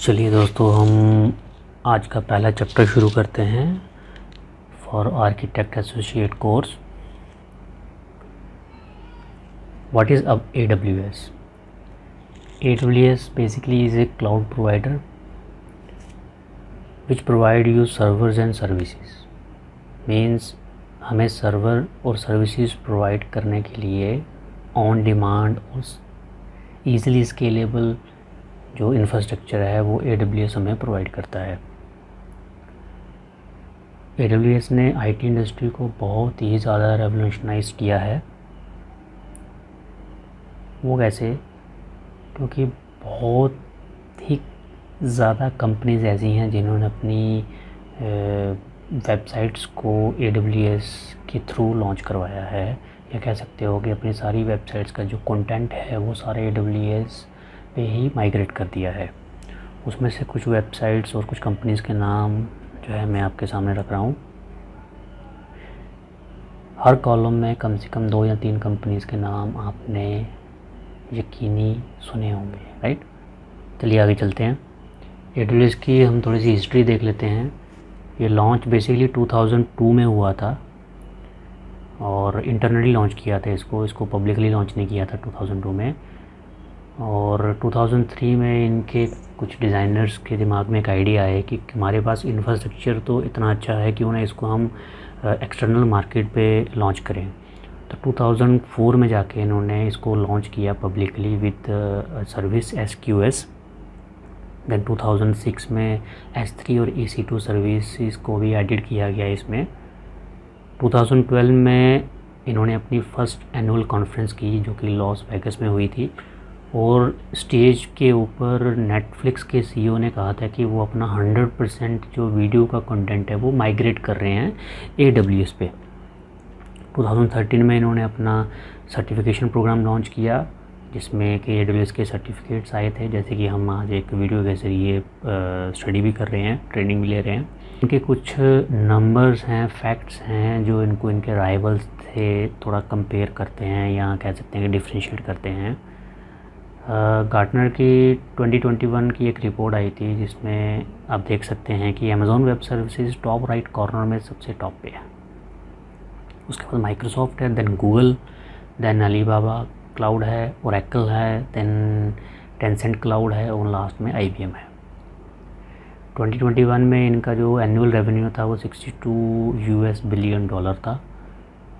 चलिए दोस्तों, हम आज का पहला चैप्टर शुरू करते हैं for architect associate course. What is अब AWS? AWS basically is a cloud provider which provide you servers and services. Means हमें सर्वर और सर्विसेज प्रोवाइड करने के लिए ऑन डिमांड और ईज़िली स्केलेबल जो इंफ्रास्ट्रक्चर है वो AWS हमें प्रोवाइड करता है। AWS ने IT इंडस्ट्री को बहुत ही ज़्यादा रेवोल्यूशनाइज किया है। वो कैसे? क्योंकि बहुत ही ज़्यादा कंपनीज ऐसी हैं जिन्होंने अपनी वेबसाइट्स को AWS के थ्रू लॉन्च करवाया है, या कह सकते हो कि अपनी सारी वेबसाइट्स का जो कंटेंट है वो सारे AWS पे ही माइग्रेट कर दिया है। उसमें से कुछ वेबसाइट्स और कुछ कंपनीज़ के नाम जो है मैं आपके सामने रख रहा हूँ। हर कॉलम में कम से कम 2 या 3 कंपनीज़ के नाम आपने यकीनी सुने होंगे, राइट। चलिए आगे चलते हैं। AWS की हम थोड़ी सी हिस्ट्री देख लेते हैं। ये लॉन्च बेसिकली 2002 में हुआ था और इंटरनली लॉन्च किया था इसको पब्लिकली लॉन्च नहीं किया था 2002 में। और 2003 में इनके कुछ डिज़ाइनर्स के दिमाग में एक आइडिया है कि हमारे पास इंफ्रास्ट्रक्चर तो इतना अच्छा है क्यों ना इसको हम एक्सटर्नल मार्केट पे लॉन्च करें। तो 2004 में जाके इन्होंने इसको लॉन्च किया publicly with service SQS। Then 2006 में S3 और EC2 सर्विसेज को भी एडिट किया गया इसमें। 2012 में इन्होंने अपनी फर्स्ट एनुअल कॉन्फ्रेंस की जो कि लॉस वेगस में हुई थी, और स्टेज के ऊपर नेटफ्लिक्स के CEO ने कहा था कि वो अपना 100% जो वीडियो का कंटेंट है वो माइग्रेट कर रहे हैं AWS पे। 2013 में इन्होंने अपना सर्टिफिकेशन प्रोग्राम लॉन्च किया जिसमें कि AWS के सर्टिफिकेट्स आए थे, जैसे कि हम आज एक वीडियो के ज़रिए स्टडी भी कर रहे हैं, ट्रेनिंग भी ले रहे हैं। इनके कुछ नंबर्स हैं, फैक्ट्स हैं जो इनको इनके राइवल्स से थोड़ा कंपेयर करते हैं या कह सकते हैं कि डिफ्रेंशिएट करते हैं। गार्टनर की 2021 की एक रिपोर्ट आई थी जिसमें आप देख सकते हैं कि Amazon web services top right corner में सबसे टॉप पे है। उसके बाद माइक्रोसॉफ्ट है, then Google, then Alibaba cloud है, ओरेकल है, देन टेंसेंट क्लाउड है और लास्ट में IBM है। 2021 में इनका जो एनुअल रेवेन्यू था वो $62 बिलियन था,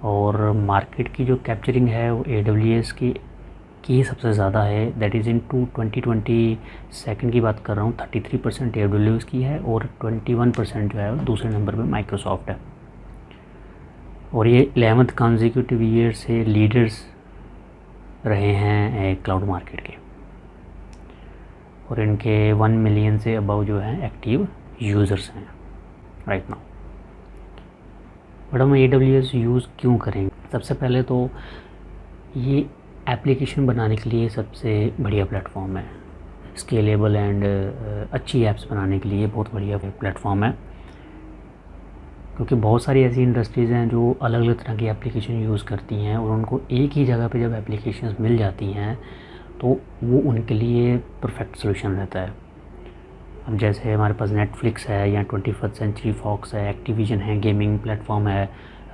और मार्केट की जो कैप्चरिंग है वो AWS की सबसे ज़्यादा है। दैट इज़ इन 2022 की बात कर रहा हूँ, 33% AWS की है और 21% जो है दूसरे नंबर पे माइक्रोसॉफ्ट है। और ये 11th कॉन्जिक्यूटिव ईयर से लीडर्स रहे हैं क्लाउड मार्केट के, और इनके 1 मिलियन से अबव जो है एक्टिव यूज़र्स हैं राइट नाउ। बट हम AWS यूज़ क्यों करेंगे? सबसे पहले तो ये एप्लीकेशन बनाने के लिए सबसे बढ़िया प्लेटफॉर्म है। स्केलेबल एंड अच्छी ऐप्स बनाने के लिए बहुत बढ़िया प्लेटफॉर्म है, क्योंकि बहुत सारी ऐसी इंडस्ट्रीज़ हैं जो अलग अलग तरह की एप्लीकेशन यूज़ करती हैं, और उनको एक ही जगह पे जब एप्लीकेशंस मिल जाती हैं तो वो उनके लिए परफेक्ट सॉल्यूशन रहता है। अब जैसे हमारे पास नेटफ्लिक्स है या 21st सेंचुरी फॉक्स है, एक्टिविजन है, गेमिंग प्लेटफॉर्म है,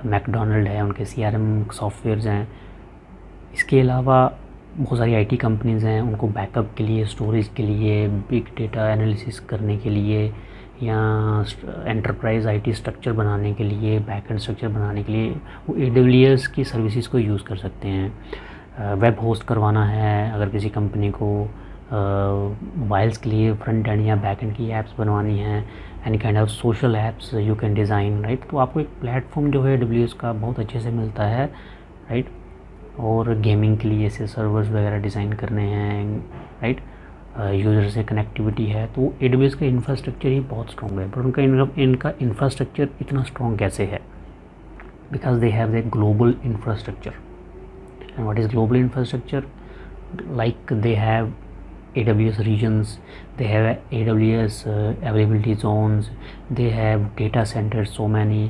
मैकडोनल्ड है, उनके CRM सॉफ्टवेयर्स हैं। इसके अलावा बहुत सारी IT कंपनीज़ हैं, उनको बैकअप के लिए, स्टोरेज के लिए, बिग डेटा एनालिसिस करने के लिए, या एंटरप्राइज IT स्ट्रक्चर बनाने के लिए, बैकएंड स्ट्रक्चर बनाने के लिए वो AWS की सर्विसेज को यूज़ कर सकते हैं। वेब होस्ट करवाना है अगर किसी कंपनी को, मोबाइल्स के लिए फ्रंट एंड या बैक एंड की ऐप्स बनवानी है, any kind of social apps you can design, right. तो आपको एक प्लेटफॉर्म जो है AWS का बहुत अच्छे से मिलता है, राइट। और गेमिंग के लिए ऐसे सर्वर्स वगैरह डिज़ाइन करने हैं, राइट। यूज़र से कनेक्टिविटी है, तो AWS का इंफ्रास्ट्रक्चर ही बहुत स्ट्रॉन्ग है। पर इनका इंफ्रास्ट्रक्चर इतना स्ट्रॉन्ग कैसे है? Because they have the global infrastructure. And what is global infrastructure? Like they have AWS regions, they have AWS availability zones, they have data centers so many,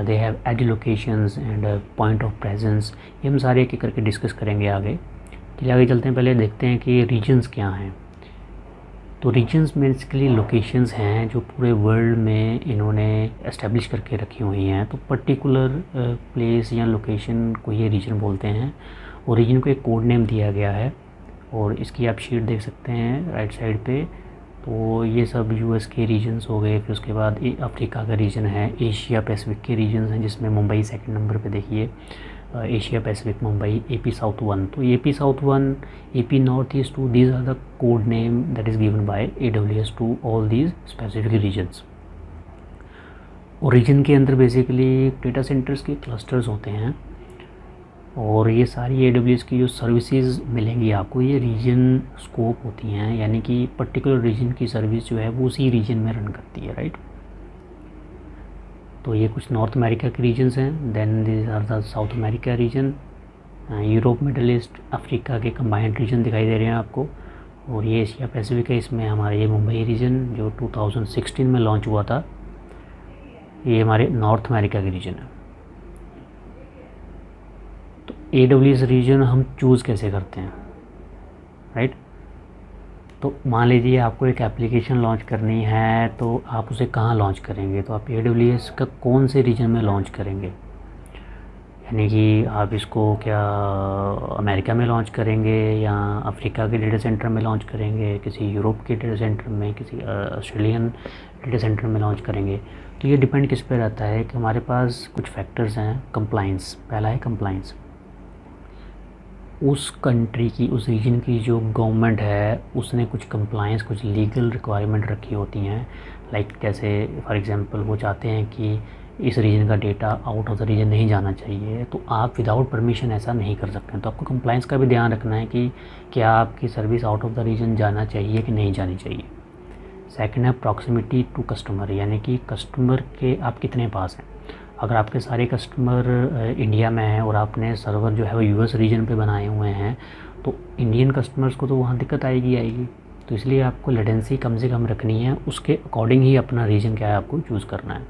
they have edge locations and point of presence। ये हम सारे एक एक करके discuss करेंगे आगे। चलिए आगे चलते हैं। पहले देखते हैं कि रीजन्स क्या हैं। तो रीजन्स बेसिकली लोकेशंस हैं जो पूरे वर्ल्ड में इन्होंने एस्टेब्लिश करके रखी हुई हैं। तो पर्टिकुलर प्लेस या लोकेशन को ये रीजन बोलते हैं और रीजन को एक कोड नेम दिया गया है। और इसकी आप शीट देख सकते हैं राइट साइड पे। तो ये सब यूएस के रीजन्स हो गए। फिर उसके बाद अफ्रीका का रीजन है, एशिया पैसिफिक के रीजन्स हैं जिसमें मुंबई सेकंड नंबर पे देखिए, Asia Pacific Mumbai, AP south 1। तो AP south 1, AP north east 2, these are the code name that is given by AWS to all these specific regions. और region के अंदर बेसिकली डेटा सेंटर्स के clusters होते हैं और ये सारी AWS की जो सर्विसेज मिलेंगी आपको ये रीजन स्कोप होती हैं, यानी कि पर्टिकुलर रीजन की सर्विस जो है वो उसी रीजन में रन करती है, राइट। तो ये कुछ नॉर्थ अमेरिका के रीजन्स हैं, then this are the south America region, Europe, middle east, Africa के कंबाइंड रीजन दिखाई दे रहे हैं आपको। और ये एशिया पैसिफिक है, इसमें हमारे ये मुंबई रीजन जो 2016 में लॉन्च हुआ था, ये हमारे नॉर्थ अमेरिका के रीजन है। तो AWS रीजन हम चूज़ कैसे करते हैं, राइट। तो मान लीजिए आपको एक एप्लीकेशन लॉन्च करनी है तो आप उसे कहाँ लॉन्च करेंगे, तो आप AWS का कौन से रीजन में लॉन्च करेंगे, यानी कि आप इसको क्या अमेरिका में लॉन्च करेंगे या अफ्रीका के डेटा सेंटर में लॉन्च करेंगे, किसी यूरोप के डेटा सेंटर में, किसी ऑस्ट्रेलियन डेटा सेंटर में लॉन्च करेंगे। तो ये डिपेंड किस पे रहता है कि हमारे पास कुछ फैक्टर्स हैं। कंप्लाइंस, पहला है कंप्लाइंस। उस कंट्री की, उस रीजन की जो गवर्नमेंट है उसने कुछ कंप्लाइंस, कुछ लीगल रिक्वायरमेंट रखी होती हैं। लाइक जैसे फॉर एग्जांपल वो चाहते हैं कि इस रीजन का data out of the region नहीं जाना चाहिए, तो आप विदाउट परमिशन ऐसा नहीं कर सकते हैं। तो आपको कंप्लाइंस का भी ध्यान रखना है कि क्या आपकी service out of the region जाना चाहिए कि नहीं जानी चाहिए। सेकंड है प्रॉक्सिमिटी टू कस्टमर, यानी कि कस्टमर के आप कितने पास हैं। अगर आपके सारे कस्टमर इंडिया में हैं और आपने सर्वर जो है वो US रीजन पे बनाए हुए हैं तो इंडियन कस्टमर्स को तो वहाँ दिक्कत आएगी। तो इसलिए आपको लेटेंसी कम से कम रखनी है, उसके अकॉर्डिंग ही अपना रीजन क्या है आपको चूज़ करना है।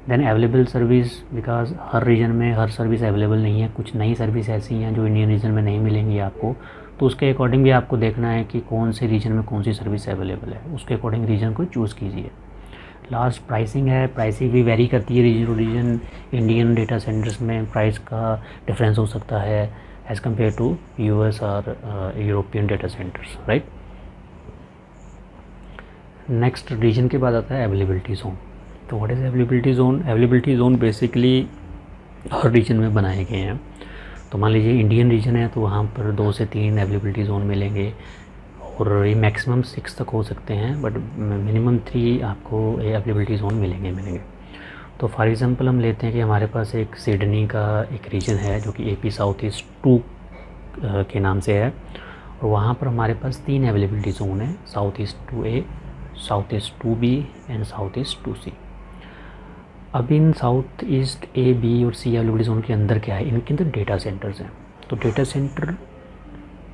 देन अवेलेबल सर्विस, बिकॉज हर रीजन में हर सर्विस अवेलेबल नहीं है, कुछ नई सर्विस ऐसी हैं जो इंडियन रीजन में नहीं मिलेंगी आपको, तो उसके अकॉर्डिंग भी आपको देखना है कि कौन से रीजन में कौन सी सर्विस अवेलेबल है, उसके अकॉर्डिंग रीजन को चूज़ कीजिए। लास्ट प्राइसिंग है, प्राइसिंग भी वेरी करती है region to region. Indian data centres में प्राइस का डिफरेंस हो सकता है एज़ कम्पेयर टू US और European data centres, right. Next region के बाद आता है अवेलेबिलिटी जोन। तो what is availability zone? Availability zone basically हर रीजन में बनाए गए हैं। तो मान लीजिए इंडियन रीजन है तो वहाँ पर 2 से 3 अवेलेबिलिटी जोन मिलेंगे और ये मैक्सिमम 6 तक हो सकते हैं, बट मिनिमम 3 आपको अवेलेबिलिटी जोन मिलेंगे। तो फॉर एग्जांपल हम लेते हैं कि हमारे पास एक सिडनी का एक रीजन है जो कि AP साउथ ईस्ट 2 के नाम से है और वहाँ पर हमारे पास 3 अवेलेबिलिटी जोन है, south east 2A, south east 2B and south east 2C। अब इन साउथ ईस्ट A, B और C अवेलेबिलिटी जोन के अंदर क्या है, इनके अंदर डेटा सेंटर्स हैं। तो डेटा सेंटर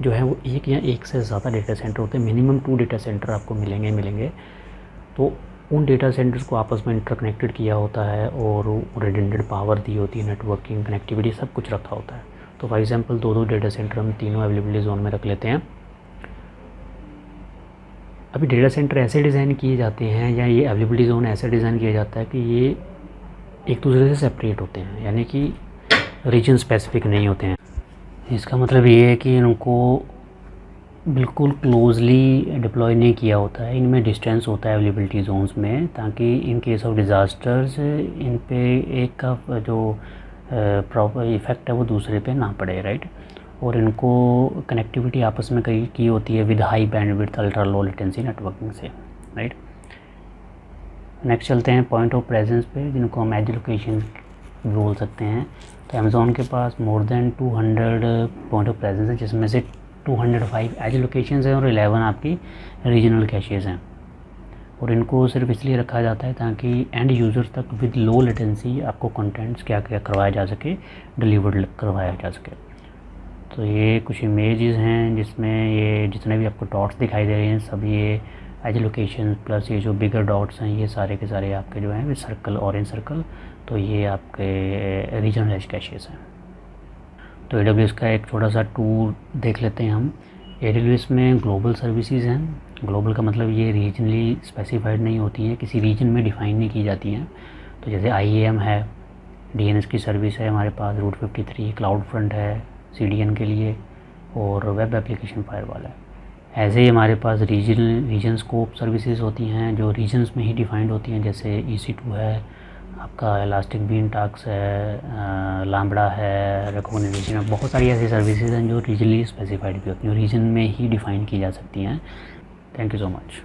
जो है वो एक या एक से ज़्यादा डेटा सेंटर होते हैं, मिनिमम 2 डेटा सेंटर आपको मिलेंगे। तो उन डेटा सेंटर्स को आपस में इंटरकनेक्टेड किया होता है और रिडंडेंट पावर दी होती है, नेटवर्किंग, कनेक्टिविटी सब कुछ रखा होता है। तो फॉर एग्जांपल 2-2 डेटा सेंटर हम तीनों अवेलेबिलिटी जोन में रख लेते हैं। अभी डेटा सेंटर ऐसे डिज़ाइन किए जाते हैं या ये अवेलेबिलिटी जोन ऐसे डिज़ाइन किया जाता है कि ये एक दूसरे से सेपरेट होते हैं, यानी कि रीजन स्पेसिफिक नहीं होते हैं। इसका मतलब ये है कि इनको बिल्कुल क्लोजली डिप्लॉय नहीं किया होता है, इनमें डिस्टेंस होता है अवेलेबिलिटी जोन्स में, ताकि इन केस ऑफ डिज़ास्टर्स इन पे एक का जो प्रॉपर इफ़ेक्ट है वो दूसरे पे ना पड़े, राइट। और इनको कनेक्टिविटी आपस में की होती है with high bandwidth ultra low latency networking से, राइट। नेक्स्ट चलते हैं पॉइंट ऑफ प्रेजेंस पे, जिनको हम एज लोकेशन बोल सकते हैं। तो अमेज़ॉन के पास more than 200 point of presence है, जिसमें से 205 एज लोकेशंस हैं और 11 आपकी रीजनल कैशेज़ हैं। और इनको सिर्फ इसलिए रखा जाता है ताकि एंड यूज़र तक विद लो लेटेंसी आपको कंटेंट्स क्या करवाया जा सके, डिलीवर्ड करवाया जा सके। तो ये कुछ इमेजेस हैं जिसमें ये जितने भी आपको डॉट्स दिखाई दे रहे हैं सब ये एज लोकेशन प्लस ये जो बिगर डॉट्स हैं ये सारे के सारे आपके जो हैं विद सर्कल, ऑरेंज सर्कल, तो ये आपके रीजनल एज कैशेज़ हैं। तो AWS का एक छोटा सा टूल देख लेते हैं हम AWS में ग्लोबल सर्विसेज हैं। ग्लोबल का मतलब ये रीजनली स्पेसिफाइड नहीं होती हैं, किसी रीजन में डिफ़ाइन नहीं की जाती हैं। तो जैसे IAM है, DNS की सर्विस है हमारे पास, रूट 53, क्लाउड फ्रंट है CDN के लिए, और वेब एप्लीकेशन फायरवॉल है। ऐसे ही हमारे पास रीजन स्कोप सर्विसेज होती हैं जो रीजन्स में ही डिफाइंड होती हैं, जैसे EC2 है आपका, इलास्टिक बीन टास्क है, लैम्बडा है, रिकॉग्निशन है। बहुत सारी ऐसी सर्विसेज हैं जो रीजनली स्पेसिफाइड भी होती हैं, रीजन में ही डिफ़ाइन की जा सकती हैं। Thank you so much.